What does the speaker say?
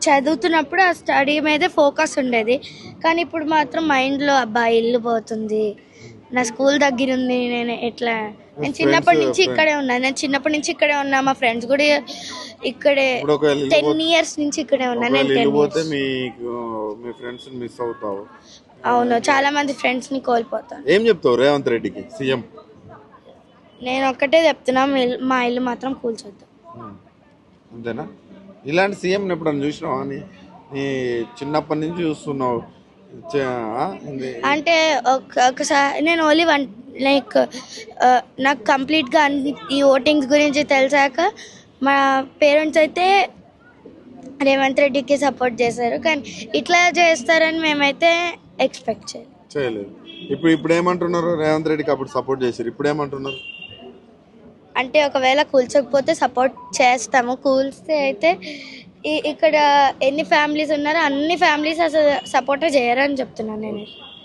చదువుతున్నప్పుడు ఆ స్టడీ మీదే ఫోకస్ ఉండేది. కానీ ఇప్పుడు మాత్రం మైండ్లో అబ్బా ఇల్లు పోతుంది, నా స్కూల్ దగ్గర ఉంది, నేను ఎట్లా, నేను చిన్నప్పటి నుంచి ఇక్కడే ఉన్నాను, మా ఫ్రెండ్స్ కూడా ఇక్కడే, 10 years నుంచి ఇక్కడే ఉన్నాను. నేను 10 years. మీ ఫ్రెండ్స్ మిస్ అవుతావు. అవును, చాలా మంది ఫ్రెండ్స్ని కోల్పోతాను. ఏం చెప్తావు రేవంత్ రెడ్డికి సీఎం? నేను ఒక్కటే చెప్తున్నా, మా ఇల్లు మాత్రం కూల్చొద్దు. అంతేనా? ఇలాంటి సీఎంని ఎప్పుడన్నా చూసినావా? నీ చిన్నప్పటి నుంచి చూస్తున్నావు అంటే ఒకసారి నేను ఓన్లీ లైక్ నాకు కంప్లీట్గా ఈ ఓటింగ్స్ గురించి తెలిసాక మా పేరెంట్స్ అయితే రేవంత్ రెడ్డికి సపోర్ట్ చేశారు, కానీ ఇట్లా చేస్తారని మేమైతే ఎక్స్పెక్ట్ చేయలేదు. ఇప్పుడు ఏమంటున్నారు? రేవంత్ రెడ్డికి అప్పుడు సపోర్ట్ చేశారు, ఇప్పుడు ఏమంటున్నారు అంటే ఒకవేళ కూల్చకపోతే సపోర్ట్ చేస్తాము, కూల్స్తే అయితే ఇక్కడ ఎన్ని ఫ్యామిలీస్ ఉన్నారో అన్ని ఫ్యామిలీస్ అసలు సపోర్టే చేయరని చెప్తున్నాను నేను.